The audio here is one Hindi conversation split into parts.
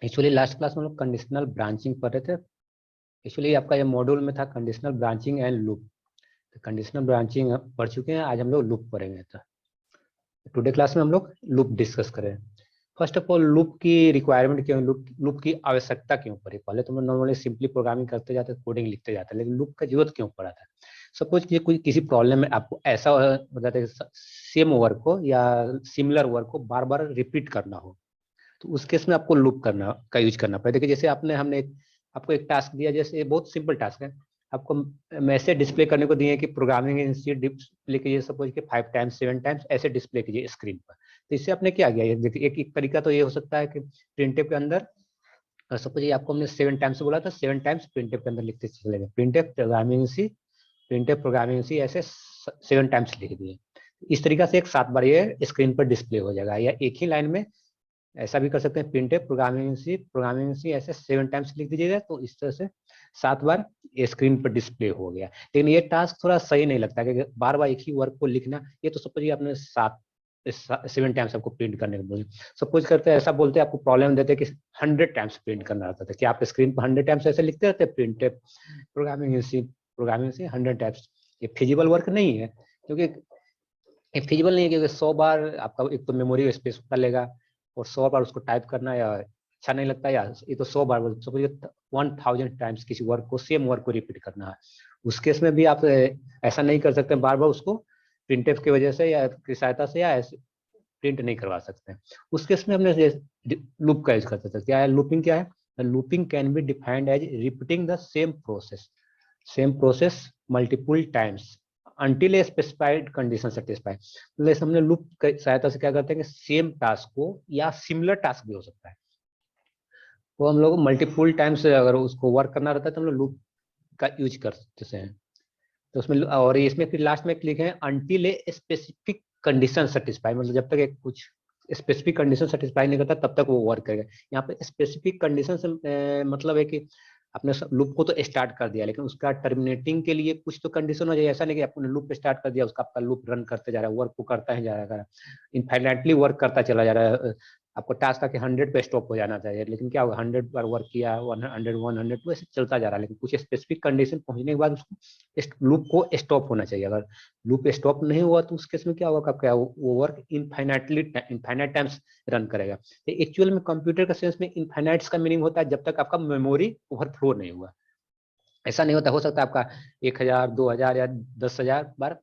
एक्चुअली लास्ट क्लास में हम लोग कंडीशनल ब्रांचिंग पढ़ रहे थे। एक्चुअली आपका ये मॉड्यूल में था conditional branching and loop. Conditional branching पढ़ चुके हैं, आज हम लोग लूप पढ़ेंगे। तो टुडे क्लास में हम लोग लूप डिस्कस करें। फर्स्ट ऑफ ऑल लूप की रिक्वायरमेंट क्यों, लूप की आवश्यकता क्यों पड़ी। पहले तो हम नॉर्मली सिंपली प्रोग्रामिंग करते जाते, कोडिंग लिखते जाते, लेकिन लूप का जरूरत क्यों पड़ा था। सपोज कि कोई किसी प्रॉब्लम में आपको ऐसा हो जाता है सेम वर्क को या सिमिलर वर्क को बार बार रिपीट करना हो, तो उस केस में आपको लूप करना का यूज करना पड़ेगा। देखिए जैसे हमने आपको एक टास्क दिया, जैसे बहुत सिंपल टास्क है, आपको मैसेज डिस्प्ले करने को दिए कि प्रोग्रामिंग इंस्टीट्यूट डिस्प्ले कीजिए, सपोज कि 5 टाइम्स 7 टाइम्स ऐसे डिस्प्ले कीजिए स्क्रीन पर। तो इससे आपने क्या किया, देखिए एक तरीका तो ये हो सकता है कि प्रिंटफ के अंदर सपोज ये आपको हमने 7 टाइम्स बोला था, 7 टाइम्स प्रिंटफ के अंदर लिखते चले गए, प्रिंटफ प्रोग्रामिंग सी ऐसे 7 टाइम्स लिख दिए। इस तरीका से एक 7 बार ये स्क्रीन पर डिस्प्ले हो जाएगा। या एक ही लाइन में ऐसा भी कर सकते हैं, प्रिंटफ प्रोग्रामिंग सी ऐसे 7 टाइम्स लिख दीजिएगा, तो इस तरह से 7 बार ये स्क्रीन पर डिस्प्ले हो गया। लेकिन ये टास्क थोड़ा सही नहीं लगता कि बार बार एक ही वर्क को लिखना। ये तो सपोज आपने 7 टाइम्स आपको प्रिंट करने को बोले, सपोज करते हैं ऐसा बोलते हैं, आपको प्रॉब्लम देते हैं कि 100 टाइम्स प्रिंट करना रहता था, कि आप स्क्रीन पर 100 टाइम्स ऐसे लिखते रहते प्रिंटफ प्रोग्रामिंग सी 100 टाइम्स। ये फिजिबल वर्क नहीं है, क्योंकि ये फिजिबल नहीं है, क्योंकि 100 बार आपका एक तो मेमोरी स्पेस कर लेगा, और 100 बार उसको टाइप करना या अच्छा नहीं लगता। या ये तो 100 बार, सपोज 1000 टाइम्स किसी वर्क को, सेम वर्क को रिपीट करना है, उस केस में भी आप ऐसा नहीं कर सकते बार बार उसको प्रिंटफ की वजह से या की सहायता से, या ऐसे प्रिंट नहीं करवा सकते। उस केस में हमने लूप का यूज करते थे। क्या है लूपिंग, क्या है looping can be defined as repeating the same process multiple times until a specified condition satisfied। जैसे हमने लूप की सहायता से क्या करते हैं कि सेम टास्क को या सिमिलर टास्क भी हो सकता है, वो हम लोग मल्टीपल टाइम्स अगर उसको वर्क करना रहता है तो हम लोग लूप का यूज करते हैं। तो उसमें और इसमें फिर लास्ट में लिखे हैं until a specific condition satisfied, मतलब जब तक एक कुछ स्पेसिफिक कंडीशन सेटिस्फाई नहीं करता तब तक वो वर्क करेगा। यहाँ पे स्पेसिफिक कंडीशन से मतलब है कि आपने लूप को तो स्टार्ट कर दिया, लेकिन उसका टर्मिनेटिंग के लिए कुछ तो कंडीशन हो जाए। ऐसा नहीं कि आपने लूप स्टार्ट कर दिया, उसका आपका लूप रन करते जा रहा है, वर्क को करता ही जा रहा है, इनफाइनाइटली वर्क करता चला जा रहा है। आपको टास्क आके 100 पे स्टॉप हो जाना चाहिए, लेकिन क्या होगा 100 बार वर्क किया, 100 ऐसे चलता जा रहा है, लेकिन कुछ स्पेसिफिक कंडीशन पहुंचने के बाद उसको लूप को स्टॉप होना चाहिए। अगर लूप स्टॉप नहीं हुआ तो उस केस में क्या होगा, क्या वो वर्क इनफाइनाइट टाइम्स रन करेगा। एक्चुअल में कंप्यूटर का सेंस में इनफाइनाइट्स का मीनिंग होता है जब तक आपका मेमोरी ओवरफ्लो नहीं हुआ। ऐसा नहीं होता, हो सकता है आपका 1000 2000 या 10,000 बार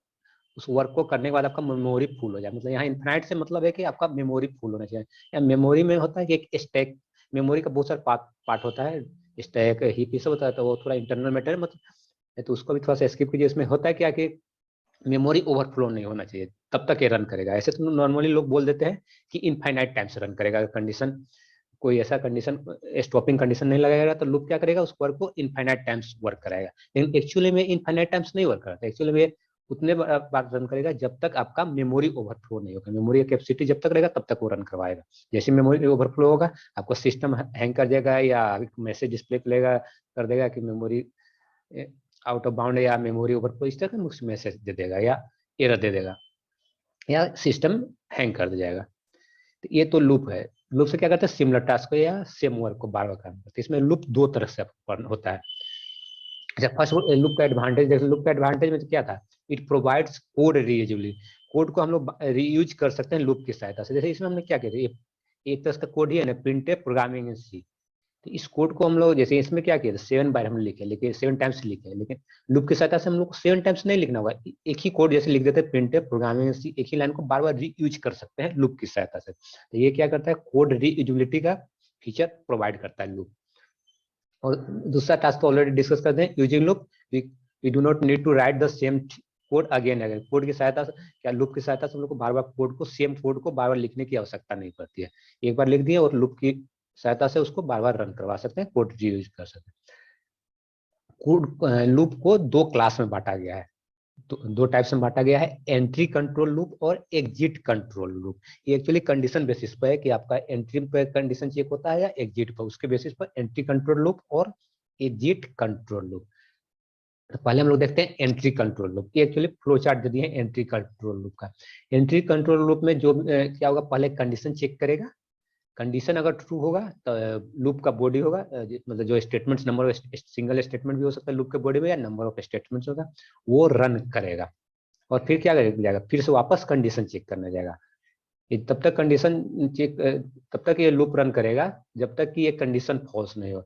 उस वर्क को करने के बाद आपका मेमोरी फुल हो जाए। मतलब यहाँ इनफाइनाइट से मतलब है कि आपका मेमोरी फुल होना चाहिए। या मेमोरी में होता है कि एक स्टैक, मेमोरी का बहुत सारा पार्ट होता है, स्टैक हीप ये सब होता है, तो वो थोड़ा इंटरनल मैटर है, मतलब तो उसको भी थोड़ा सा स्किप कीजिए। इसमें होता है क्या कि मेमोरी ओवरफ्लो नहीं होना चाहिए, तब तक ये रन करेगा। ऐसे तो नॉर्मली लोग बोल देते हैं कि इनफाइनाइट टाइम्स रन करेगा। कंडीशन कोई ऐसा कंडीशन स्टॉपिंग कंडीशन नहीं लगाएगा तो लूप क्या करेगा, उस वर्क को इनफाइनाइट टाइम्स वर्क कराएगा। लेकिन एक्चुअली में इनफाइनाइट टाइम्स नहीं वर्क करता, एक्चुअली में उतने बार रन करेगा जब तक आपका मेमोरी ओवरफ्लो नहीं होगा। मेमोरी कैपेसिटी जब तक रहेगा तब तक वो रन करवाएगा। जैसे मेमोरी ओवरफ्लो होगा आपको सिस्टम हैंग कर जाएगा या मैसेज डिस्प्ले कर देगा कि मेमोरी आउट ऑफ बाउंड या मेमोरी ओवरफ्लो, इस तरह का मैसेज दे देगा या एरर दे देगा या सिस्टम हैंग कर जाएगा। तो ये तो लूप है। लूप से क्या करते हैं, सिमिलर टास्क को या सेम वर्क को बार बार करना करते हैं। इसमें लूप दो तरह से होता है। अच्छा, फर्स्ट लूप का एडवांटेज, जैसे लूप का एडवांटेज में क्या था, इट प्रोवाइड्स कोड रीयूजेबली। कोड को हम लोग रीयूज कर सकते हैं लूप की सहायता से। जैसे इसमें हमने क्या किया, एक तरह का कोड ही है ना, प्रिंटफ प्रोग्रामिंग इन सी। तो इस कोड को हम लोग जैसे इसमें क्या किया, 7 बार हम लिखे, लेकिन 7 टाइम्स लिखे, लेकिन लूप की सहायता से हम लोग को 7 टाइम्स नहीं लिखना होगा। एक ही कोड जैसे लिख देते हैं प्रिंटफ प्रोग्रामिंग, एक ही लाइन को बार बार रीयूज कर सकते हैं लूप की सहायता से। तो ये क्या करता है, कोड रीयूजेबिलिटी का फीचर प्रोवाइड करता है लूप। और दूसरा टास्क तो ऑलरेडी डिस्कस करते हैं, using loop we do not need to write the same code again again. Code की सहायता से क्या, लूप की सहायता से हम लोग को बार बार सेम कोड को बार बार लिखने की आवश्यकता नहीं पड़ती है। एक बार लिख दिए और लूप की सहायता से उसको बार बार रन करवा सकते हैं, कोड रीयूज कर सकते हैं। कोड लूप को दो क्लास में बांटा गया है, दो टाइप्स में बांटा गया है, एंट्री कंट्रोल लूप और एग्जिट कंट्रोल लूप। ये एक्चुअली कंडीशन बेसिस पर है कि आपका एंट्री पे कंडीशन चेक होता है या एग्जिट पर, उसके बेसिस पर एंट्री कंट्रोल लूप और एग्जिट कंट्रोल लूप। तो पहले हम लोग देखते हैं एंट्री कंट्रोल लूप। ये एक्चुअली फ्लो चार्ट दे दिए हैं एंट्री कंट्रोल लूप का। एंट्री कंट्रोल लूप में जो क्या होगा, पहले कंडीशन चेक करेगा, कंडीशन अगर ट्रू होगा तो लूप का बॉडी होगा, मतलब जो statements, number of single statement भी हो सकता है लूप के बॉडी में, या नंबर ऑफ स्टेटमेंट्स होगा, वो रन करेगा। और फिर क्या जाएगा, फिर से वापस कंडीशन चेक करने जाएगा। तब तक कंडीशन चेक, तब तक ये लूप रन करेगा जब तक कि ये कंडीशन फॉल्स नहीं हो।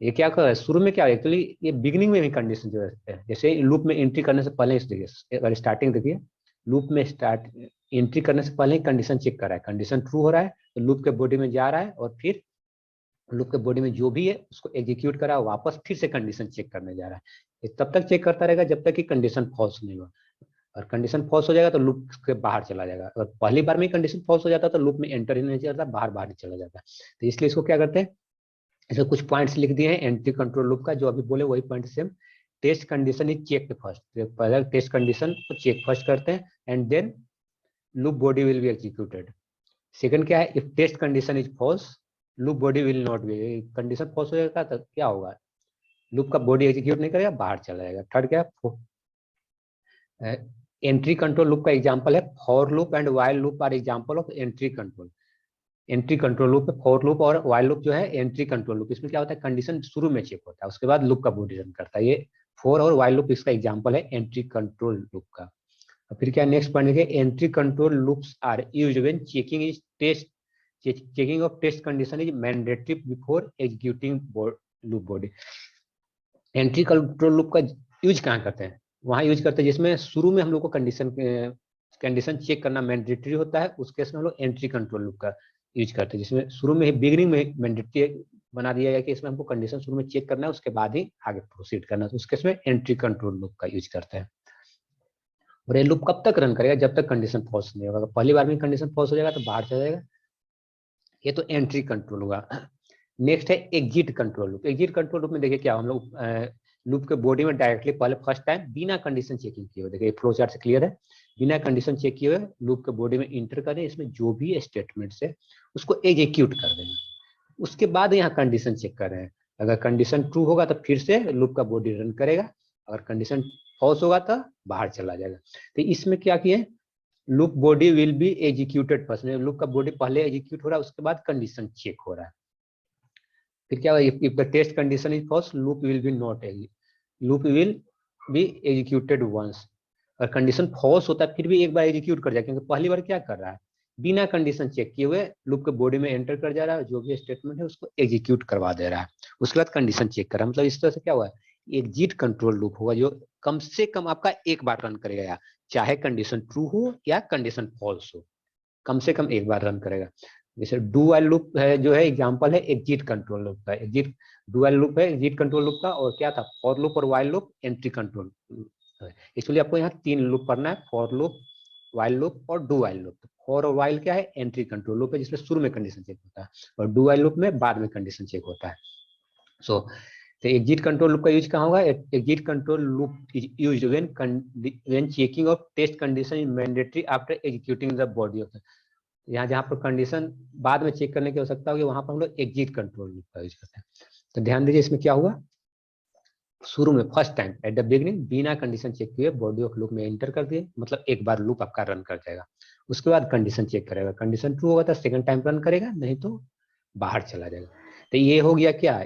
ये क्या कर रहा है, शुरू में क्या, एक्चुअली ये बिगिनिंग में भी कंडीशन जो है, जैसे लूप में एंट्री करने से पहले, इस देखिए अगर स्टार्टिंग देखिए, लूप में स्टार्ट एंट्री करने से पहले ही कंडीशन चेक कर रहा है, कंडीशन ट्रू हो रहा है तो लूप के बॉडी में जा रहा है, और फिर लूप के बॉडी में जो भी है उसको एग्जीक्यूट करा, वापस फिर से कंडीशन चेक करने जा रहा है। ये तब तक चेक करता रहेगा जब तक कि कंडीशन फॉल्स नहीं हुआ, और कंडीशन फॉल्स हो जाएगा तो लूप के बाहर चला जाएगा। और पहली बार में कंडीशन फॉल्स हो जाता तो लूप में एंटर ही नहीं करता, बाहर बाहर ही चला जाता। तो इसलिए इसको क्या करते हैं, इसमें कुछ पॉइंट्स लिख दिए हैं एंट्री कंट्रोल लूप का, जो अभी बोले वही point same. Test condition is checked first, पहले टेस्ट कंडीशन को चेक फर्स्ट करते हैं, and then loop body will be executed. Second क्या है, if test condition is false loop body will not be, condition false हो जाएगा तो क्या होगा, लूप का बॉडी एग्जीक्यूट नहीं करेगा, बाहर चला जाएगा। थर्ड क्या है, एंट्री कंट्रोल लूप का एग्जांपल है for loop and while loop are example of entry control. Entry control loop है, फॉर लूप और व्हाइल लूप जो है एंट्री कंट्रोल लूप। इसमें क्या होता है, कंडीशन शुरू में चेक होता है, उसके बाद लूप का बॉडी रन करता है। ये फॉर और व्हाइल लूप इसका एग्जांपल है एंट्री कंट्रोल लूप का। और फिर क्या नेक्स्ट पॉइंट है, entry control loops are used when checking is test, checking of test condition is mandatory before executing loop body. Entry control loop का यूज कहाँ करते हैं, वहां यूज करते हैं जिसमें शुरू में हम लोग को कंडीशन चेक करना मैंडेटरी होता है, उस केस में हम लोग एंट्री कंट्रोल लूप का यूज करते हैं, जिसमें शुरू में ही बिगिनिंग में मैंडेटरी बना दिया गया कि इसमें हमको कंडीशन शुरू में चेक करना है, उसके बाद ही आगे प्रोसीड करना है, तो उस केस में एंट्री कंट्रोल लूप का यूज करते हैं। और ये लूप कब तक रन करेगा, जब तक कंडीशन फॉल्स नहीं होगा। पहली बार में कंडीशन फॉल्स हो जाएगा तो बाहर चला जाएगा। ये तो एंट्री कंट्रोल होगा। नेक्स्ट है exit control loop. Exit control loop में देखिए क्या, हम लोग लूप के बॉडी में डायरेक्टली पहले फर्स्ट टाइम बिना कंडीशन चेकिंग किए हुए, देखिए फ्लो चार्ट से क्लियर है, बिना कंडीशन चेक किए हुए लूप के बॉडी में इंटर करें, इसमें जो भी स्टेटमेंट्स है उसको एग्जीक्यूट कर देंगे, उसके बाद यहाँ कंडीशन चेक कर रहे हैं। अगर कंडीशन ट्रू होगा तो फिर से लूप का बॉडी रन करेगा, अगर कंडीशन फॉल्स होगा तो बाहर चला जाएगा। तो इसमें क्या किए, loop body will be executed first, loop का बॉडी पहले एग्जीक्यूट हो रहा है, उसके बाद कंडीशन चेक हो रहा है। फिर क्या, if the test condition is false loop will be not loop will be executed once. और कंडीशन फॉल्स होता है फिर भी एक बार एग्जीक्यूट कर जाए, क्योंकि पहली बार क्या कर रहा है, बिना कंडीशन चेक किए हुए लूप के बॉडी में एंटर कर जा रहा है, जो भी स्टेटमेंट है उसको एग्जीक्यूट करवा दे रहा है, उसके बाद कंडीशन चेक कर रहा है। मतलब इस तरह से क्या हुआ है, एग्जिट कंट्रोल लूप होगा जो कम से कम आपका एक बार रन करेगा, चाहे कंडीशन ट्रू हो या कंडीशन फॉल्स हो, कम से कम एक बार रन करेगा। जैसे डू व्हाइल लूप है जो है एग्जांपल है एग्जिट कंट्रोल लूप का। एग्जिट डू व्हाइल लूप है एग्जिट कंट्रोल लूप का, और क्या था, फॉर लूप और while loop entry control. Actually आपको यहाँ 3 लूप पढ़ना है, फॉर लूप, व्हाइल लूप और डू व्हाइल लूप। फॉर और व्हाइल क्या है, एंट्री कंट्रोल लूप है जिसमें शुरू में कंडीशन चेक होता है, और डू व्हाइल लूप में बाद में कंडीशन चेक होता है। सो तो एग्जिट कंट्रोल लूप का यूज कहाँ होगा, exit control loop is used when checking of test condition is mandatory after executing the body of. यहाँ जहाँ पर कंडीशन बाद में चेक करने की आवश्यकता होगी वहां पर हम लोग एग्जिट कंट्रोल लूप का यूज करते हैं। तो ध्यान दीजिए इसमें क्या हुआ, शुरू में first time at the beginning बिना कंडीशन चेक किए बॉडी ऑफ लूप में एंटर कर दिए, मतलब एक बार लूप आपका रन कर जाएगा, उसके बाद कंडीशन चेक करेगा, कंडीशन ट्रू होगा तो सेकंड टाइम रन करेगा, नहीं तो बाहर चला जाएगा। तो ये हो गया क्या,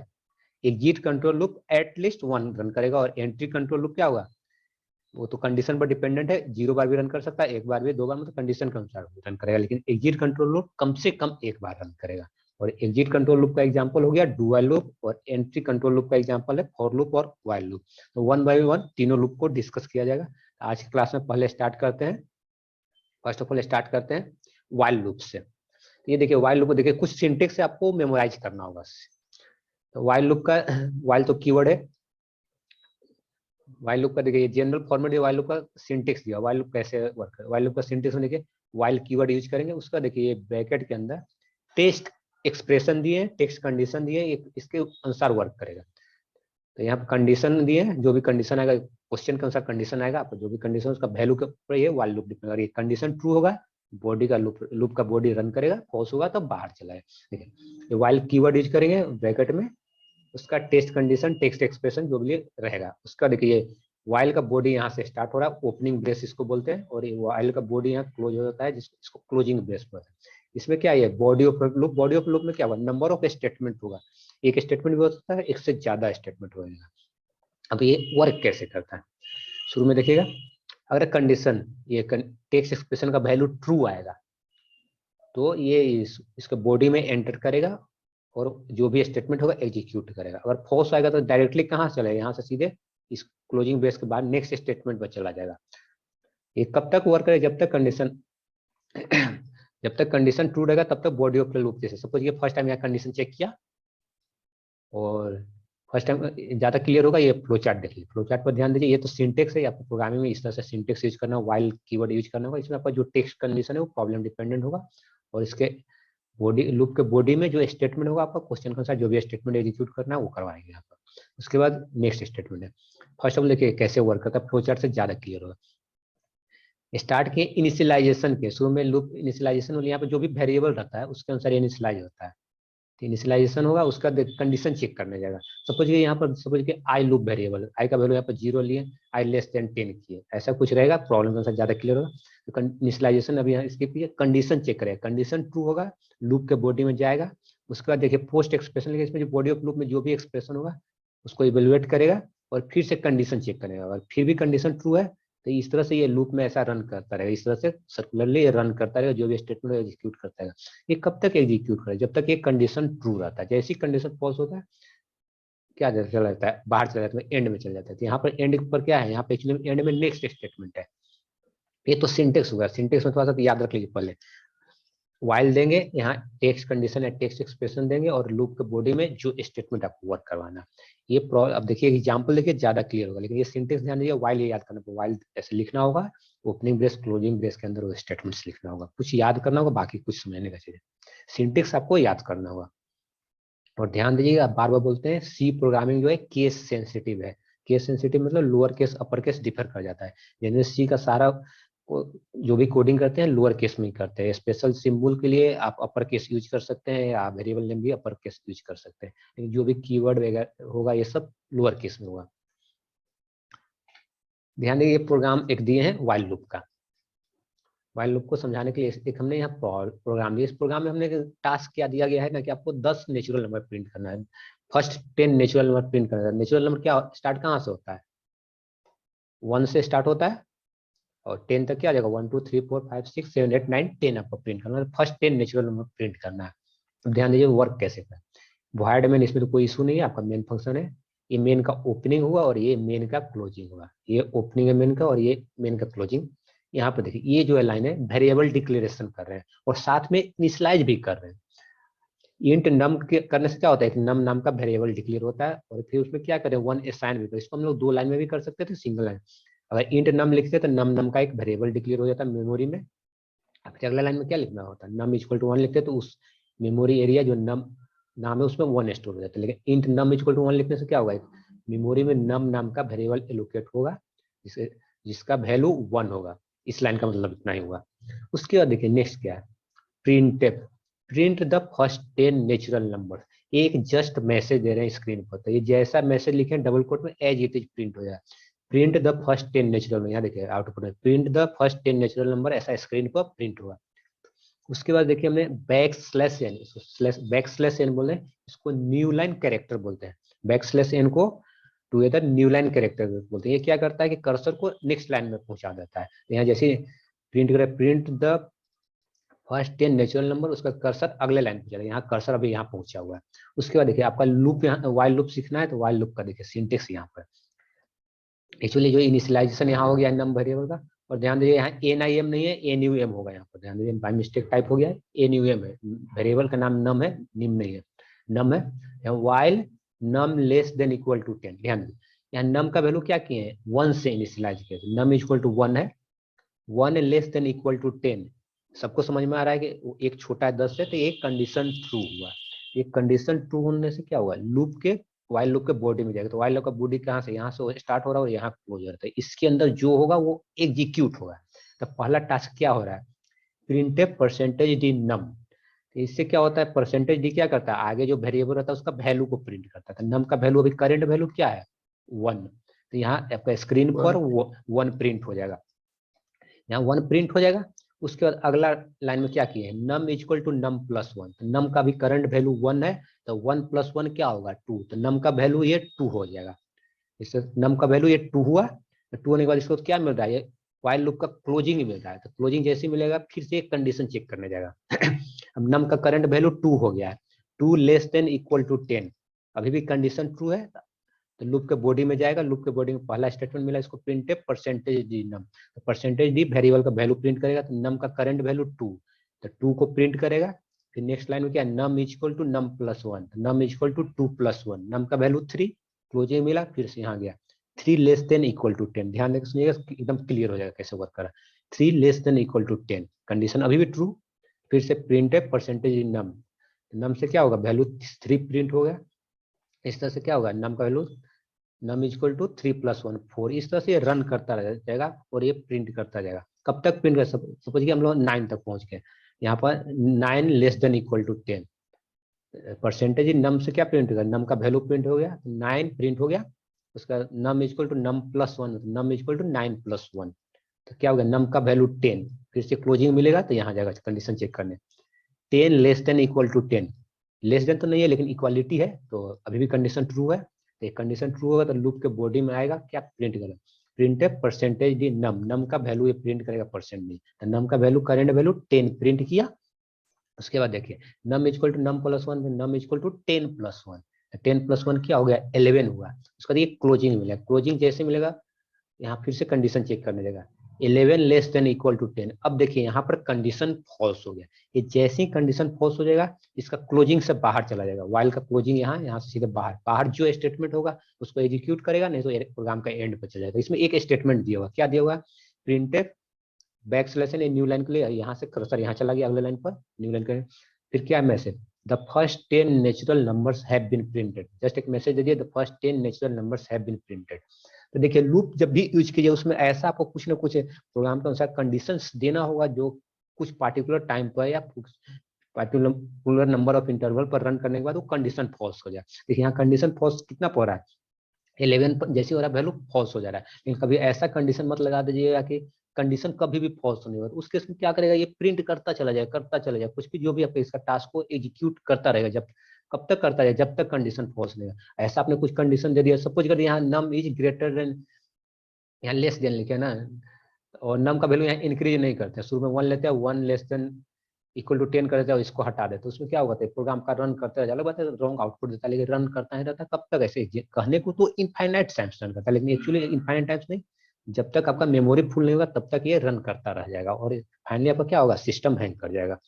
exit control loop at least 1 run करेगा। और एंट्री कंट्रोल लूप क्या होगा, वो तो कंडीशन पर डिपेंडेंट है, 0 बार भी रन कर सकता है, 1 बार भी, 2 बार, मतलब कंडीशन के अनुसार रन करेगा, लेकिन एग्जिट कंट्रोल लूप कम से कम 1 बार रन करेगा। और एग्जिट कंट्रोल लूप का एग्जांपल हो गया डू व्हाइल लूप, और एंट्री कंट्रोल लूप का एग्जांपल है फॉर लूप और व्हाइल लूप। तो 1 बाय 1 तीनों लूप को डिस्कस किया जाएगा। आज की क्लास में पहले स्टार्ट करते हैं, फर्स्ट ऑफ ऑल स्टार्ट करते हैं व्हाइल लूप से। तो ये देखिए व्हाइल लूप, देखिए कुछ सिंटेक्स आपको मेमोराइज करना होगा। तो व्हाइल लूप का, व्हाइल तो कीवर्ड है, व्हाइल लूप का देखिए जनरल फॉर्मेट, व्हाइल लूप का सिंटेक्स दिया, व्हाइल लूप कैसे वर्क है। व्हाइल लूप का सिंटेक्स में देखिए व्हाइल कीवर्ड यूज करेंगे, उसका देखिए ये ब्रैकेट के अंदर टेस्ट एक्सप्रेशन दिए, टेक्स्ट कंडीशन दिए, इसके अनुसार वर्क करेगा। तो यहाँ पर कंडीशन दिए, जो भी कंडीशन आएगा क्वेश्चन के अनुसार कंडीशन आएगा, आपको जो भी कंडीशन उसका वैल्यू के ऊपर ये व्हाइल लूप डिपेंड करेगा। कंडीशन ट्रू होगा बॉडी का लूप का बॉडी रन करेगा, फॉल्स होगा तो बाहर चलाएगा। ठीक है, व्हाइल कीवर्ड यूज करेंगे ब्रैकेट में, उसका टेस्ट कंडीशन टेक्स्ट एक्सप्रेशन जो भी रहेगा उसका देखिए व्हाइल का बॉडी यहाँ से स्टार्ट हो रहा है, ओपनिंग ब्रेस इसको बोलते हैं, और व्हाइल का बॉडी यहाँ क्लोज हो जाता है, जिसको क्लोजिंग ब्रेस बोलते हैं। इसमें क्या है, body of loop, body of loop में क्या होगा, नंबर ऑफ स्टेटमेंट होगा, एक स्टेटमेंट भी हो सकता है, एक से ज्यादा स्टेटमेंट होगा। अब ये वर्क कैसे करता है, शुरू में देखिएगा, अगर कंडीशन ये टेक्स्ट एक्सप्रेशन का वैल्यू ट्रू आएगा तो ये इसके बॉडी में एंटर करेगा और जो भी स्टेटमेंट होगा एग्जीक्यूट करेगा। अगर फॉल्स आएगा तो डायरेक्टली कहाँ चलेगा, यहाँ से सीधे इस क्लोजिंग ब्रेस के बाद नेक्स्ट स्टेटमेंट पर चला जाएगा। ये कब तक वर्क करेगा, जब तक कंडीशन ट्रू रहेगा तब तक बॉडी ऑफ द लूप। जैसे सपोज ये फर्स्ट टाइम यहाँ कंडीशन चेक किया और फर्स्ट टाइम ज्यादा क्लियर होगा, ये फ्लो चार्ट देखिए, फ्लो चार्ट पर ध्यान दीजिए, ये तो सिंटेक्स है, आपको प्रोग्रामिंग में इस तरह से सिंटेक्स यूज करना, व्हाइल कीवर्ड यूज करना होगा। इसमें आपका जो टेक्स्ट कंडीशन है वो प्रॉब्लम डिपेंडेंट होगा और इसके बॉडी लूप के बॉडी में जो स्टेटमेंट होगा आपका क्वेश्चन के अनुसार जो भी स्टेटमेंट एग्जीक्यूट करना है वो करवाएंगे यहाँ पर। उसके बाद नेक्स्ट स्टेटमेंट है। फर्स्ट ऑफ ऑल देखिए कैसे वर्क करता है, फ्लो चार्ट से ज्यादा क्लियर होगा। स्टार्ट किए इनिशियलाइजेशन के, शुरू में लूप इनिशियलाइजेशन और यहाँ पे जो भी वेरिएबल रहता है उसके अनुसार इनिशियलाइज होता है। तो इनिशियलाइजेशन होगा, उसका कंडीशन चेक करने जाएगा। सपोज यहाँ पर सपोज कि आई लूप वेरिएबल, आई का वैल्यू यहाँ पर 0 लिए, आई लेस देन 10 किए, ऐसा कुछ रहेगा, प्रॉब्लम के अनुसार ज्यादा क्लियर होगा। तो इनिशियलाइजेशन अभी यहाँ स्किप किया, कंडीशन चेक करेगा, कंडीशन ट्रू होगा लूप के बॉडी में जाएगा। उसके बाद देखिए पोस्ट एक्सप्रेशन लेगा, इसमें जो बॉडी ऑफ लूप में जो भी एक्सप्रेशन होगा उसको इवेलुएट करेगा और फिर से कंडीशन चेक करेगा, और फिर भी कंडीशन ट्रू है तो इस तरह से ये लूप में ऐसा रन करता रहेगा, इस तरह से सर्कुलरली रन करता रहेगा, जो भी स्टेटमेंट एग्जीक्यूट करता है। ये कब तक एग्जीक्यूट करे, जब तक ये कंडीशन ट्रू रहता है। जैसी कंडीशन फॉल्स होता है क्या चला जाता है, बाहर चला जाता है, एंड में चला जाता है। तो यहाँ पर एंड पर क्या है, यहाँ पे एक्चुअली एंड में नेक्स्ट स्टेटमेंट है। ये तो सिंटेक्स हुआ, सिंटेक्स में थोड़ा सा तो याद रख लीजिए, पहले व्हाइल देंगे, यहाँ टेक्स्ट कंडीशन या टेक्स्ट एक्सप्रेशन देंगे और लूप के बॉडी में जो स्टेटमेंट आपको वर्क करवाना। ये अब देखिए एग्जांपल देखिए ज्यादा क्लियर होगा, लेकिन ये सिंटेक्स ध्यान दीजिए, व्हाइल ये याद करना, व्हाइल ऐसे लिखना होगा, ओपनिंग ब्रेस क्लोजिंग ब्रेस के अंदर वो स्टेटमेंट्स लिखना होगा, कुछ याद करना होगा, बाकी कुछ समझने का चीज। सिंटेक्स आपको याद करना होगा। और ध्यान दीजिएगा, बार बार बोलते हैं सी प्रोग्रामिंग जो है केस सेंसिटिव है। केस सेंसिटिव मतलब lower case upper case differ कर जाता है, जैसे सी का सारा जो भी कोडिंग करते हैं लोअर केस में ही करते हैं। स्पेशल सिंबल के लिए आप अपर केस यूज कर सकते हैं या वेरिएबल नेम भी अपर केस यूज कर सकते हैं, लेकिन जो भी कीवर्ड वगैरह होगा ये सब लोअर केस में होगा। ध्यान दीजिए, ये प्रोग्राम एक दिए हैं व्हाइल लूप का। व्हाइल लूप को समझाने के लिए एक हमने यहाँ प्रोग्राम दिया। इस प्रोग्राम में हमने टास्क क्या दिया गया है ना कि आपको 10 नेचुरल नंबर प्रिंट करना है, फर्स्ट 10 नेचुरल नंबर प्रिंट करना है। नेचुरल नंबर क्या स्टार्ट कहाँ से होता है, 1 से स्टार्ट होता है और 10 तक क्या आ जाएगा, 1 2 3 4 5 6 7 8 9 10 आपको प्रिंट करना है। फर्स्ट 10 नेचुरल नंबर प्रिंट करना है। तो ध्यान दीजिए वर्क कैसे करना है। वॉइड मेन, इसमें तो कोई इशू नहीं है, आपका मेन फंक्शन है। ये मेन का ओपनिंग हुआ और ये मेन का क्लोजिंग हुआ, ये ओपनिंग है मेन का और ये मेन का क्लोजिंग। यहाँ पर देखिए ये जो है लाइन है वेरिएबल डिक्लेरेशन कर रहे हैं और साथ में इनिशियलाइज भी कर रहे हैं। इंट नम करने से क्या होता है, नम नाम का वेरिएबल डिक्लेयर होता है और फिर उसमें क्या करें, 1 असाइन भी। तो इसको हम लोग 2 लाइन में भी कर सकते थे, सिंगल लाइन। अगर इंट नम लिखते तो नम का एक वेरिएबल डिक्लेयर हो जाता है मेमोरी में। फिर अगला लाइन में क्या लिखना होता है, नम इक्वल टू 1 लिखते तो उस मेमोरी एरिया जो नम नाम है उसमें 1 स्टोर हो जाता है। लेकिन इंट नम इक्वल टू 1 लिखने से क्या होगा, मेमोरी में नम नाम का वेरिएबल एलोकेट होगा जिसका वैल्यू 1 होगा। इस लाइन का मतलब इतना ही हुआ। उसके बाद देखिए नेक्स्ट क्या है, printf, print the first 10 natural number. एक जस्ट मैसेज दे रहे हैं स्क्रीन पर, तो ये जैसा मैसेज लिखे डबल कोट में एज इट इज प्रिंट हो जाए। प्रिंट द फर्स्ट 10 नेचुरल, यहाँ देखिए आउटपुट में print the first 10 natural number, ऐसा स्क्रीन पर प्रिंट हुआ। उसके बाद देखिए हमने बैक स्लैश एन बोले, इसको न्यू लाइन कैरेक्टर बोलते हैं। बैक स्लैश एन को टुगेदर न्यू लाइन कैरेक्टर बोलते हैं। ये क्या करता है कि कर्सर को नेक्स्ट लाइन में पहुंचा देता है। यहाँ जैसे प्रिंट करें print the first 10 natural number, उसका कर्सर अगले लाइन पे चलेगा, यहाँ कर्सर अभी यहाँ पहुंचा हुआ है। उसके बाद देखिए आपका लूप, यहाँ व्हाइल लूप सीखना है तो व्हाइल लूप का देखिए सिंटेक्स यहाँ पर एक्चुअली जो इनिशियलाइजेशन यहाँ हो गया नम वेरिएबल का। और ध्यान दीजिए यहाँ NIM नहीं है, NUM होगा यहाँ पर, ध्यान दीजिए बाय मिस्टेक टाइप हो गया है, NUM है। वेरिएबल का नाम नम है, निम नहीं है, नम है। While num less than equal to 10, ध्यान दीजिए यहाँ नम का वैल्यू क्या किए हैं, 1 से इनिशियलाइज किया, नम इक्वल टू 1 है, 1 लेस देन इक्वल टू 10। सबको समझ में आ रहा है कि एक छोटा है 10 से, तो एक कंडीशन ट्रू हुआ। ये कंडीशन ट्रू होने से क्या हुआ, लूप के व्हाइल लूप के बॉडी में जाएगा। तो व्हाइल लूप का बॉडी कहाँ से, यहाँ से स्टार्ट हो रहा है और यहाँ क्लोज हो रहा है, इसके अंदर जो होगा वो एग्जीक्यूट होगा। तो पहला टास्क क्या हो रहा है, प्रिंटफ परसेंटेज डी नम। तो इससे क्या होता है, परसेंटेज डी क्या करता है, आगे जो वेरिएबल रहता है उसका वैल्यू को प्रिंट करता है। नम का वैल्यू अभी करंट वैल्यू क्या है 1, तो यहाँ आपका स्क्रीन पर 1 प्रिंट हो जाएगा, यहाँ 1 प्रिंट हो जाएगा। उसके बाद अगला लाइन में क्या किए हैं, num equal to num plus 1, तो नम का भी करंट वैल्यू 1 है, तो 1 + 1 क्या होगा 2, तो नम का वैल्यू ये 2 हो जाएगा। इससे नम का वैल्यू ये 2 हुआ, तो 2 होने के बाद इसको क्या मिल रहा है, ये व्हाइल लूप का क्लोजिंग ही मिल रहा है, तो क्लोजिंग जैसे मिलेगा फिर से एक कंडीशन चेक करने जाएगा। अब नम का करंट वैल्यू 2 हो गया है, 2 < 10, अभी भी कंडीशन ट्रू है, तो लूप के बॉडी में जाएगा, लूप के बॉडी में पहला स्टेटमेंट मिला, इसको प्रिंट है परसेंटेज डी नम, तो परसेंटेज डी वेरिएबल का वैल्यू प्रिंट करेगा, तो नम का करंट वैल्यू 2, तो 2 को प्रिंट करेगा। फिर नेक्स्ट लाइन में क्या, num equal to num plus 1, num equal to 2 + 1, num का वैल्यू 3, क्लोजिंग मिला, फिर से यहाँ गया 3 < 10, ध्यान देकर सुनिएगा, एकदम क्लियर हो जाएगा कैसे वर्क करा। 3 < 10, कंडीशन अभी भी ट्रू, फिर से प्रिंट है परसेंटेज नम, नम से क्या होगा वैल्यू 3 प्रिंट हो गया। इस तरह से क्या होगा, नम का वैल्यू नम इक्वल टू 3 + 1 4, इस तरह से रन करता रह जाएगा और ये प्रिंट करता जाएगा। कब तक प्रिंट कर, सपोज कि हम लोग 9 तक पहुंच गए, यहाँ पर 9 < 10, परसेंटेज नम से क्या प्रिंट होगा, नम का वैल्यू प्रिंट हो गया, 9 प्रिंट हो गया, उसका num equal to num plus 1, num equal to 9 + 1, तो क्या होगा नम का वैल्यू 10, फिर से क्लोजिंग मिलेगा, तो यहाँ जाएगा कंडीशन चेक करने, 10 < 10, लेस देन तो नहीं है लेकिन इक्वालिटी है, तो अभी भी कंडीशन ट्रू है, तो एक कंडीशन ट्रू होगा तो लूप के बॉडी में आएगा क्या, प्रिंट करेगा, प्रिंट है परसेंटेज डी नम, नम का वैल्यू ये प्रिंट करेगा परसेंट डी, तो नम का वैल्यू करेंट वैल्यू 10 प्रिंट किया। उसके बाद देखिए num equal to num plus 1, num equal to 10 + 1, 10 + 1 क्या हो गया 11 हुआ, उसका ये क्लोजिंग मिलेगा, क्लोजिंग जैसे मिलेगा यहाँ फिर से कंडीशन चेक करने देगा, 11 < 10, अब देखिए यहाँ पर कंडीशन फॉल्स हो गया, ये जैसे ही कंडीशन फॉल्स हो जाएगा इसका क्लोजिंग से बाहर चला जाएगा, वाइल का क्लोजिंग यहाँ से सीधे बाहर, बाहर जो स्टेटमेंट होगा उसको एग्जीक्यूट करेगा, नहीं तो प्रोग्राम का एंड पर चला जाएगा। इसमें एक स्टेटमेंट दिया हुआ, क्या दिया हुआ, प्रिंटफ बैकस्लैश न्यू लाइन के लिए, यहाँ से कर्सर यहाँ चला गया अगले लाइन पर, न्यू लाइन करें, फिर क्या message, the first 10 natural numbers have been printed, just एक मैसेज दे दिया, the first 10 natural numbers have been printed. तो देखिए लूप जब भी यूज कीजिए उसमें ऐसा आपको कुछ ना कुछ प्रोग्राम के अनुसार कंडीशंस देना होगा, जो कुछ पार्टिकुलर टाइम पर या पार्टिकुलर नंबर ऑफ इंटरवल पर रन करने के बाद वो कंडीशन फॉल्स हो जाए। देखिए यहाँ कंडीशन फॉल्स कितना पड़ रहा है, 11 पर जैसे हो रहा है वैल्यू फॉल्स हो जा रहा है, लेकिन कभी ऐसा कंडीशन मत लगा दीजिएगा कि कंडीशन कभी भी फॉल्स नहीं होगा, उस केस में क्या करेगा, ये प्रिंट करता चला जाएगा कुछ भी, जो भी आपका इसका टास्क को एग्जीक्यूट करता रहेगा, जब कब तक करता रहेगा, जब तक कंडीशन फॉल्स नहीं होगा। ऐसा आपने कुछ कंडीशन दे दिया, सपोज कर यहाँ नम इज ग्रेटर देन, यहाँ लेस देन लिखे ना, और नम का वैल्यू यहाँ इंक्रीज नहीं करते, शुरू में 1 लेते हैं, 1 < 10 कर देते हैं, इसको हटा देते, तो उसमें क्या होगा, प्रोग्राम का रन करते रह, अलग बात है रॉन्ग आउटपुट देता है, लेकिन रन करता ही रहता है, कब तक ऐसे, कहने को तो इनफाइनाइट टाइम्स रन करता है, लेकिन एक्चुअली इनफाइनाइट टाइम्स नहीं, जब तक आपका मेमोरी फुल नहीं होगा तब तक ये रन करता रह जाएगा, और फाइनली आपका क्या होगा, सिस्टम हैंग कर जाएगा।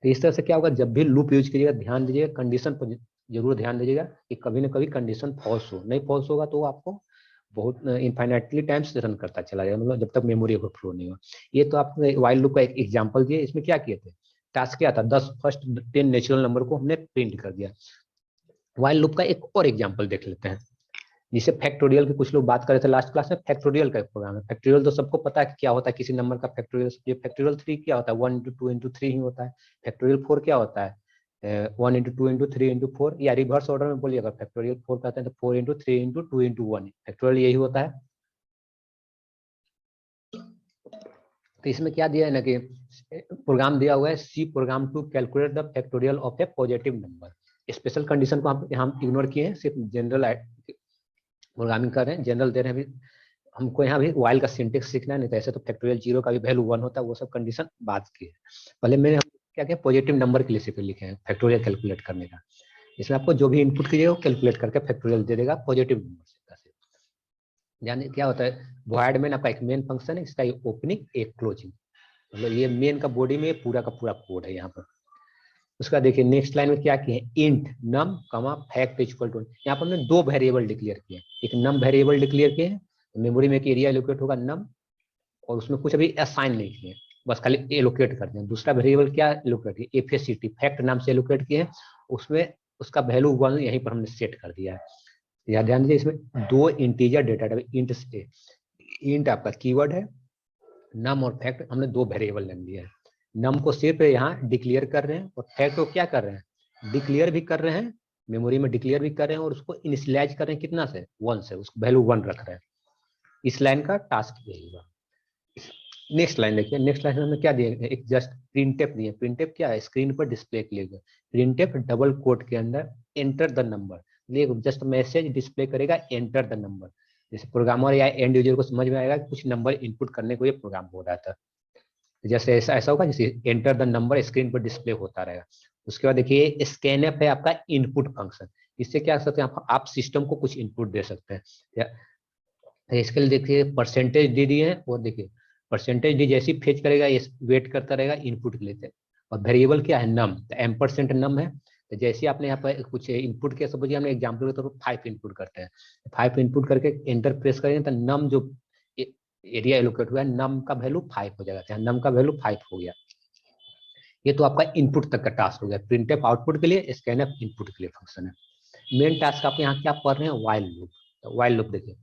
तो इस तरह से क्या होगा, जब भी लूप यूज कीजिएगा ध्यान दीजिएगा, कंडीशन पर जरूर ध्यान दीजिएगा कि कभी ना कभी कंडीशन फॉल्स हो, नहीं फॉल्स होगा तो आपको बहुत इनफाइनाइटली टाइम्स रन करता चला जाएगा, मतलब जब तक मेमोरी ओवरफ्लो नहीं हो। ये तो आपको वाइल लूप का एक एग्जांपल दिया, इसमें क्या किए थे, टास्क क्या था, फर्स्ट 10 नेचुरल नंबर को हमने प्रिंट कर दिया। वाइल लूप का एक और एग्जांपल देख लेते हैं, जिसे फैक्टोरियल की कुछ लोग बात कर रहे थे लास्ट क्लास में, फैक्टोरियल का एक प्रोग्राम है। फैक्टोरियल तो सबको पता है कि क्या होता है, किसी नंबर का फैक्टोरियल, ये फैक्टोरियल 3 क्या होता है, 1 × 2 × 3 ही होता है। फैक्टोरियल 4 क्या होता है, 1 × 2 × 3 × 4, या रिवर्स ऑर्डर में बोलिए, अगर फैक्टोरियल 4 कहते हैं तो 4 × 3 × 2 × 1, फैक्टोरियल यही होता है। तो इसमें क्या दिया है ना कि प्रोग्राम दिया हुआ है, C program to calculate the factorial of a positive number. Special condition को हम इग्नोर किए हैं, सिर्फ जनरल प्रोग्रामिंग कर रहे हैं, जनरल दे रहे हैं। अभी हमको यहाँ भी वाइल का सिंटेक्स सीखना है, नहीं तो ऐसे तो फैक्टोरियल 0 का भी वैल्यू 1 होता है, वो सब कंडीशन बात की है। पहले मैंने क्या किया, पॉजिटिव नंबर के लिए सिर्फ लिखे हैं फैक्टोरियल कैलकुलेट करने का, इसमें आपको जो भी इनपुट कीजिएगा वो कैलकुलेट करके फैक्टोरियल दे देगा पॉजिटिव नंबर से। यानी क्या होता है, वॉइड मेन आपका एक मेन फंक्शन है, इसका एक ओपनिंग एक क्लोजिंग, मतलब ये मेन का बॉडी में पूरा का पूरा कोड है यहाँ पर। उसका देखिए नेक्स्ट लाइन में क्या किए, इंट नम कमा फैक्ट इक्वल टू, यहाँ पर हमने 2 वेरिएबल डिक्लेयर किए, एक नम वेरिएबल डिक्लेयर किए हैं, मेमोरी में एक एरिया एलोकेट होगा नम, और उसमें कुछ अभी असाइन नहीं किए, बस खाली एलोकेट करते हैं। दूसरा वेरिएबल क्या एलोकेट किया, एफएसीटी फैक्ट नाम से एलोकेट किए हैं, उसमें उसका वैल्यू 1 यहीं पर हमने सेट कर दिया है। याद ध्यान दीजिए, इसमें 2 इंटीजर डेटा टाइप, इंट आपका कीवर्ड है, नम और फैक्ट हमने 2 वेरिएबल ले लिया है। नम को सिर्फ यहाँ डिक्लेयर कर रहे हैं, और फैक्ट को क्या कर रहे हैं, डिक्लेयर भी कर रहे हैं, मेमोरी में डिक्लेयर भी कर रहे हैं, और उसको इनिशियलाइज कर रहे हैं कितना से, 1 से, उसको वैल्यू 1 रख रहे हैं। इस लाइन का टास्क यही हुआ। नेक्स्ट लाइन देखिए, नेक्स्ट लाइन में हमें क्या दिया, एक जस्ट प्रिंटफ दिए। प्रिंटफ क्या है, स्क्रीन पर डिस्प्ले के लिए। प्रिंटफ डबल कोट के अंदर enter the number, just message display करेगा एंटर द नंबर। जैसे प्रोग्रामर या एंड यूजर को समझ में आएगा कि कुछ नंबर इनपुट करने को ये प्रोग्राम हो रहा था। जैसे ऐसा ऐसा होगा, जैसे एंटर द नंबर स्क्रीन पर डिस्प्ले होता रहेगा। उसके बाद देखिए स्कैनफ है आपका इनपुट फंक्शन। इससे क्या कर सकते हैं आप सिस्टम को कुछ इनपुट दे सकते हैं। इसके लिए देखिए परसेंटेज डी दी है, और देखिए परसेंटेज डी जैसी फेच करेगा ये वेट करता रहेगा इनपुट के लिए। और वेरिएबल क्या है, नम, तो एम% नम है। तो जैसे आपने यहाँ पर कुछ इनपुट किया, सपोज हमने एग्जाम्पल के तौर पर 5 इनपुट करते हैं, 5 इनपुट करके एंटर प्रेस करेंगे तो नम जो एरिया एलोकेट हुआ है नम का वैल्यू 5 हो जाएगा। नम का वैल्यू 5 हो गया। ये तो आपका इनपुट तक का टास्क हो गया। प्रिंटफ आउटपुट के लिए, स्कैनफ इनपुट के लिए फंक्शन है। मेन टास्क आप यहाँ क्या पढ़ रहे हैं, वाइल लूप। तो वाइल लूप देखिए,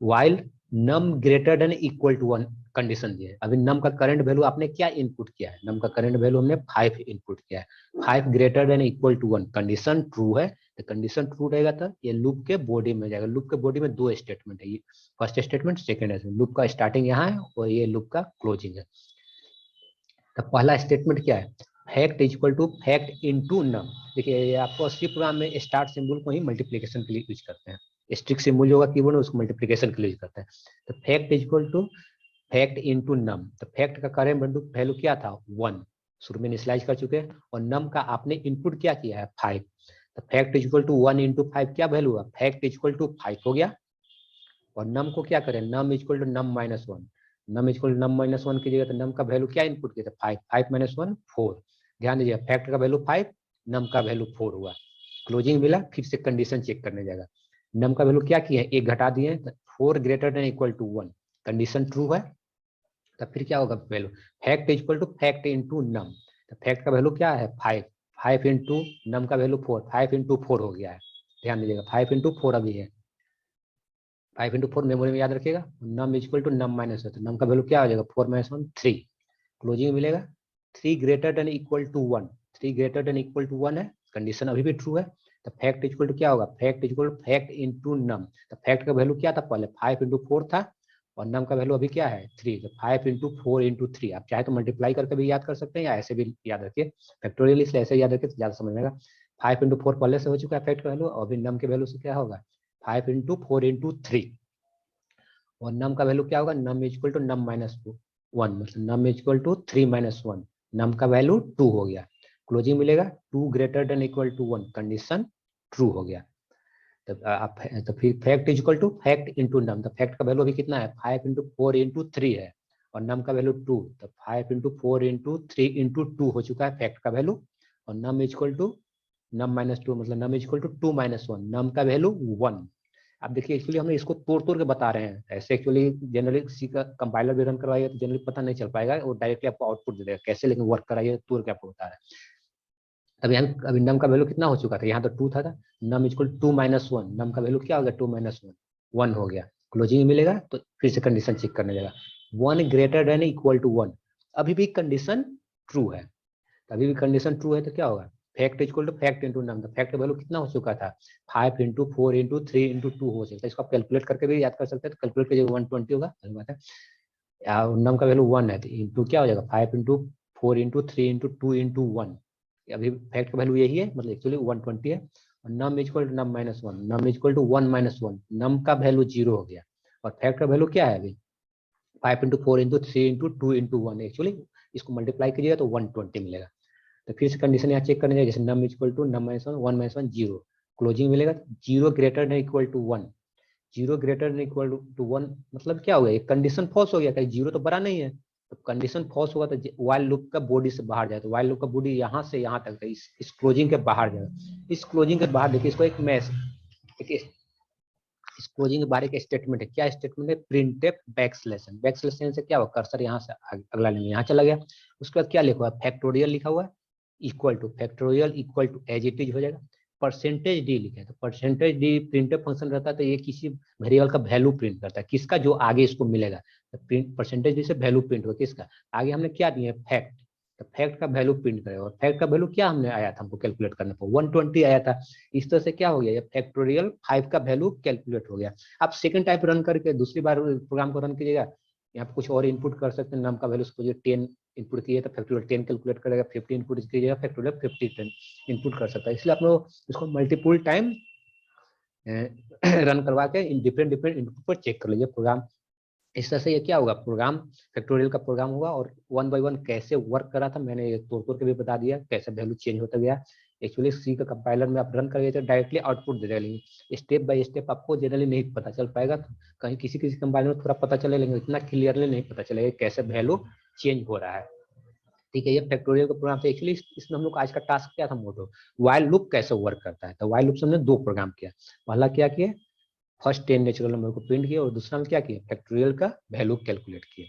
while num greater than equal to 1 condition दी है। अभी नम का करंट वैल्यू आपने क्या इनपुट किया है, नम का करंट वैल्यू हमने 5 इनपुट किया है। 5 greater than equal to 1 condition true है। तो कंडीशन ट्रू रहेगा तो ये लूप के बॉडी में जाएगा। लूप के बॉडी में 2 स्टेटमेंट है, first statement, second statement. Loop का स्टार्टिंग यहाँ है और ये लूप का क्लोजिंग है। तो पहला स्टेटमेंट क्या है, fact equal to fact into num. देखिए ये आपको सी प्रोग्राम में स्टार्ट सिंबल को ही मल्टीप्लिकेशन के लिए यूज करते हैं। स्ट्रिक्ट सिंबल जो होगा कीबोर्ड में उसको मल्टीप्लिकेशन के लिए यूज करते हैं। तो fact equal to fact into num. तो फैक्ट का करेंट वैल्यू क्या था, 1, शुरू में इनिशियलाइज कर चुके हैं। और नम का आपने इनपुट क्या किया है, 5। तो फैक्ट इक्वल टू 1 इंटू 5 क्या वैल्यू है, फैक्ट इक्वल टू 5 हो गया। और नम को क्या करें, num equal to num minus 1। Num equal to num minus 1 कीजिएगा तो नम का वैल्यू क्या इनपुट किया था, 5। 5 माइनस 1 4। ध्यान दीजिए फैक्ट का वैल्यू 5, नम का वैल्यू 4 हुआ। क्लोजिंग मिला, फिर से कंडीशन चेक करने जाएगा। नम का वैल्यू क्या किया है, 1 घटा दिए, 4 greater than equal to 1 condition true है। तो फिर क्या होगा value, fact equal to fact into num. तो फैक्ट का वैल्यू क्या है, 5। 5 इंटू नम का वैल्यू 4, 5 इंटू 4 हो गया है। ध्यान दीजिएगा 5 इंटू 4 अभी है। 5 इंटू 4 मेमोरी में याद रखिएगा। Num equal to num minus 1, num का वैल्यू क्या हो जाएगा, 4 माइनस 1 3। क्लोजिंग मिलेगा 3 greater than equal to 1। 3 greater than equal to 1 है, कंडीशन अभी भी ट्रू है। तो फैक्ट इक्वल टू क्या होगा, fact equal to fact into num. तो फैक्ट का वैल्यू क्या था पहले, 5 इंटू 4 था, और नम का वैल्यू अभी क्या है 3। तो 5 इंटू 4 इंटू 3, आप चाहे तो मल्टीप्लाई करके भी याद कर सकते हैं या ऐसे भी याद रखिए। फैक्टोरियल इसलिए ऐसे याद रखिए तो ज्यादा समझ में आएगा। 5 इंटू 4 पहले से हो चुका है फैक्ट का वैल्यू, और अभी नम के वैल्यू से क्या होगा 5 इंटू 4 इंटू 3। और नम का वैल्यू क्या होगा, num equal to num minus 1, मतलब num equal to 3 minus 1। Num का वैल्यू 2 हो गया। क्लोजिंग मिलेगा 2 greater than equal to 1 condition true हो गया। तो फिर fact equal to fact into num. तो फैक्ट का वैल्यू अभी कितना है, 5 इंटू 4 इंटू 3 है, और नम का वैल्यू 2। तो 5 इंटू 4 इंटू 3 इंटू 2 हो चुका है फैक्ट का वैल्यू। और num equal to num minus 2, मतलब num equal to 2 minus 1, num का वैल्यू 1। अब देखिए एक्चुअली हमने इसको तोड़ तोड़ के बता रहे हैं, ऐसे एक्चुअली जनरली किसी का कंपाइलर भी रन करवाइए तो जनरली पता नहीं चल पाएगा, वो डायरेक्टली आपको आउटपुट दे देगा कैसे, लेकिन वर्क कराइए तोड़ के आपको बता रहा है। अब यहाँ अभी नम का वैल्यू कितना हो चुका था, यहाँ तो 2 था, नम इक्वल 2 माइनस 1, नम का वैल्यू क्या हो गया 2 माइनस 1, 1 हो गया। क्लोजिंग मिलेगा तो फिर से कंडीशन चेक करने जाएगा, 1 ग्रेटर देन इक्वल टू 1, अभी भी कंडीशन ट्रू है। अभी भी कंडीशन ट्रू है तो क्या होगा, fact equal to fact into num. Fact value कितना हो चुका था, 5 इंटू 4 इंटू 3 इंटू 2 हो सकता है। इसको आप कैलकुलेट करके भी याद कर सकते हैं, तो कैलकुलेट कीजिए 120 होगा, बात है। नम का वैल्यू 1 है तो इंटू क्या हो जाएगा, 5 इंटू 4 इंटू 3 इंटू 2 इंटू 1। अभी फैक्ट का वैल्यू यही है, मतलब एक्चुअली 120 है। और num equal to num minus 1, num equal to 1 minus 1, num का वैल्यू 0 हो गया। और फैक्ट का वैल्यू क्या है अभी, 5 into 4 into 3 into 2 into 1, actually इसको मल्टीप्लाई कीजिएगा तो 120 मिलेगा। तो फिर से कंडीशन यहाँ चेक करने जाए, जैसे num equal to num minus 1, 1 minus 1 0। Closing मिलेगा 0 greater than equal to 1, 0 greater than equal to 1, मतलब क्या हो गया, कंडीशन फॉल्स हो गया, कहीं 0 तो बड़ा नहीं है। तो कंडीशन फॉल्स होगा तो वाइल लूप का बॉडी से बाहर जाए, तो वाइल लूप का बॉडी यहाँ से यहाँ तक है, इस क्लोजिंग के बाहर जाएगा। इस क्लोजिंग के बाहर देखिए, इसको एक मैस इस क्लोजिंग के बारे का स्टेटमेंट है, क्या स्टेटमेंट है, प्रिंटफ बैकस्लैश। बैकस्लैश से क्या हुआ, कर्सर यहाँ से अगला लाइन यहाँ चला गया। उसके बाद क्या लिखा हुआ है, फैक्टोरियल लिखा हुआ है, equal to factorial equal to as it is हो जाएगा। परसेंटेज डी लिखा है, तो परसेंटेज डी प्रिंटफ फंक्शन रहता है, तो ये किसी वेरिएबल का वैल्यू प्रिंट करता है, किसका, जो आगे इसको मिलेगा। तो परसेंटेज डी से वैल्यू प्रिंट हुआ किसका, आगे हमने क्या दिया फैक्ट, तो फैक्ट का वैल्यू प्रिंट करेगा। और फैक्ट का वैल्यू क्या हमने आया था, हमको कैलकुलेट करने पर 120 आया था। इस तरह से क्या हो गया, ये फैक्टोरियल 5 का वैल्यू कैलकुलेट हो गया। आप सेकंड टाइप रन करके दूसरी बार प्रोग्राम को रन कीजिएगा, यहाँ पे कुछ और इनपुट कर सकते हैं, नम का वैल्यू सपोज 10 इनपुट किए तो फैक्टोरियल 10 कैलकुलेट करेगा, 50 इनपुट कीजिएगा फैक्टोरियल 50 इनपुट कर सकता है। इसलिए आप लोग इसको मल्टीपल टाइम रन करवा के इन डिफरेंट इनपुट पर चेक कर लीजिए प्रोग्राम। इस तरह से ये क्या होगा, प्रोग्राम फैक्टोरियल का प्रोग्राम होगा और 1 बाय 1 कैसे वर्क कर रहा था मैंने तोड़ के भी बता दिया, कैसे वैल्यू चेंज होता गया। एक्चुअली सी का कंपाइलर में आप रन करेंगे तो डायरेक्टली आउटपुट दे देगा, स्टेप बाय स्टेप आपको जनरली नहीं पता चल पाएगा। तो कहीं किसी कंपाइलर में थोड़ा पता चले, लेकिन इतना क्लियरली नहीं पता चलेगा कैसे वैल्यू चेंज हो रहा है। ठीक है, ये फैक्टोरियल का प्रोग्राम था। एक्चुअली इसमें हम लोग आज का टास्क क्या था, मोटो व्हाइल लूप कैसे वर्क करता है। तो व्हाइल लूप से हमने 2 प्रोग्राम किया। पहला क्या किया, फर्स्ट 10 नेचुरल नंबर को प्रिंट किया और दूसरा में क्या किया, फैक्टोरियल का वैल्यू कैलकुलेट किया।